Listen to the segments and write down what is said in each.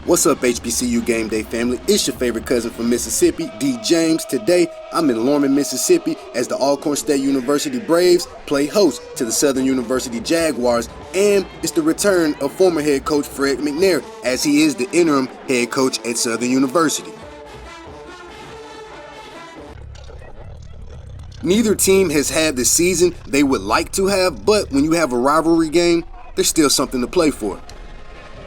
What's up, HBCU Game Day family? It's your favorite cousin from Mississippi, D. James. Today, I'm in Lorman, Mississippi as the Alcorn State University Braves play host to the Southern University Jaguars, and it's the return of former head coach Fred McNair as he is the interim head coach at Southern University. Neither team has had the season they would like to have, but when you have a rivalry game, there's still something to play for.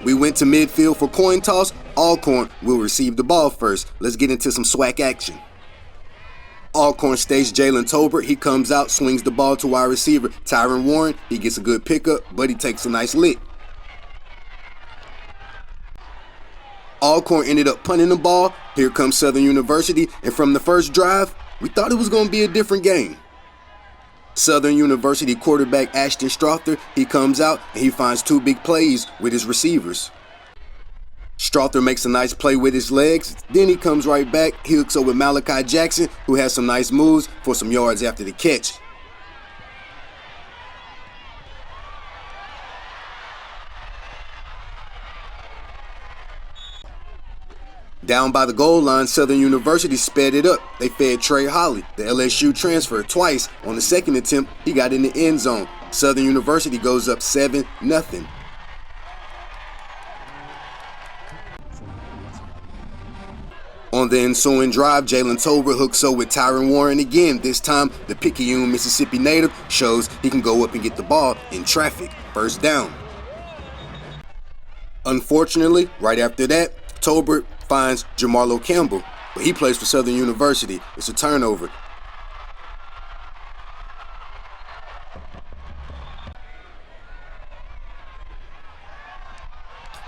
We went to midfield for coin toss. Alcorn will receive the ball first. Let's get into some SWAC action. Alcorn State's Jalen Tolbert, he comes out, swings the ball to wide receiver Tyron Warren. He gets a good pickup, but he takes a nice lick. Alcorn ended up punting the ball. Here comes Southern University, and from the first drive, we thought it was going to be a different game. Southern University quarterback Ashton Strother, he comes out and he finds two big plays with his receivers. Strother makes a nice play with his legs, then he comes right back. He hooks up with Malachi Jackson, who has some nice moves for some yards after the catch. Down by the goal line, Southern University sped it up. They fed Trey Holly, the LSU transfer, twice. On the second attempt, he got in the end zone. Southern University goes up 7-0. On the ensuing drive, Jalen Tolbert hooks up with Tyron Warren again. This time, the Picayune, Mississippi native shows he can go up and get the ball in traffic. First down. Unfortunately, right after that, Tolbert finds Jamarlo Campbell, but he plays for Southern University. It's a turnover.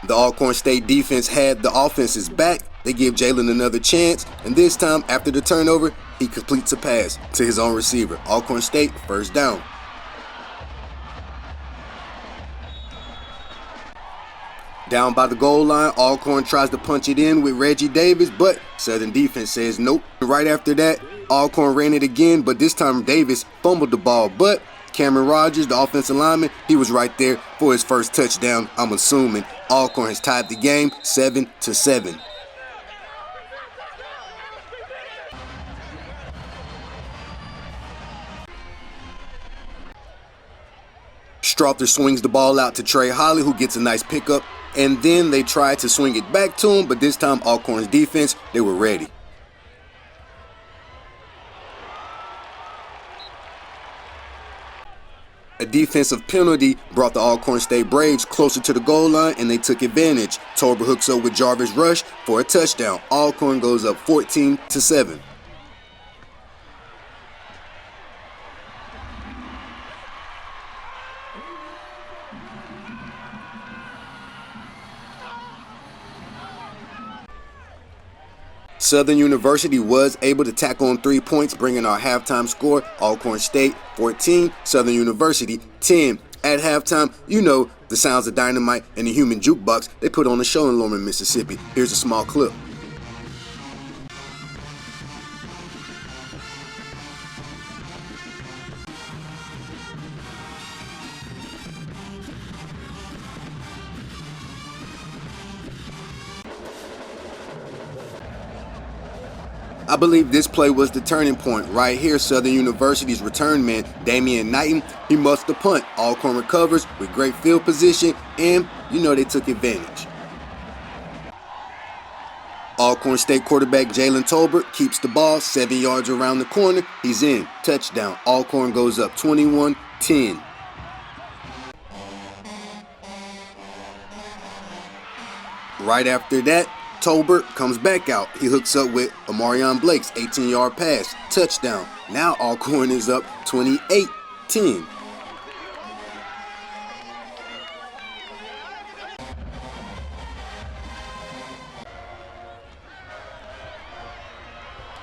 The Alcorn State defense had the offense's back. They give Jalen another chance, and this time, after the turnover, he completes a pass to his own receiver. Alcorn State, first down. Down by the goal line, Alcorn tries to punch it in with Reggie Davis, but Southern defense says nope. Right after that, Alcorn ran it again, but this time Davis fumbled the ball. But Cameron Rogers, the offensive lineman, he was right there for his first touchdown. I'm assuming Alcorn has tied the game 7-7. Strother swings the ball out to Trey Holly, who gets a nice pickup, and then they tried to swing it back to him, but this time Alcorn's defense, they were ready. A defensive penalty brought the Alcorn State Braves closer to the goal line, and they took advantage. Tolbert hooks up with Jarvis Rush for a touchdown. Alcorn goes up 14-7. Southern University was able to tack on 3 points, bringing our halftime score, Alcorn State 14, Southern University 10. At halftime, you know the sounds of dynamite and the human jukebox. They put on a show in Lorman, Mississippi. Here's a small clip. I believe this play was the turning point. Right here, Southern University's return man, Damian Knighton, he muffs the punt. Alcorn recovers with great field position, and you know they took advantage. Alcorn State quarterback Jalen Tolbert keeps the ball 7 yards around the corner. He's in. Touchdown. Alcorn goes up 21-10. Right after that, Tolbert comes back out. He hooks up with Amarion Blake's 18-yard pass. Touchdown. Now Alcorn is up 28-10.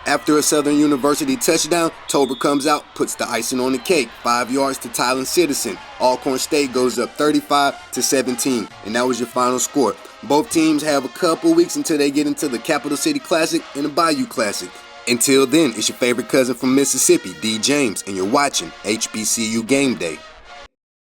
After a Southern University touchdown, Tolbert comes out, puts the icing on the cake. 5 yards to Tylen Citizen. Alcorn State goes up 35-17, and that was your final score. Both teams have a couple weeks until they get into the Capital City Classic and the Bayou Classic. Until then, it's your favorite cousin from Mississippi, D. James, and you're watching HBCU Game Day.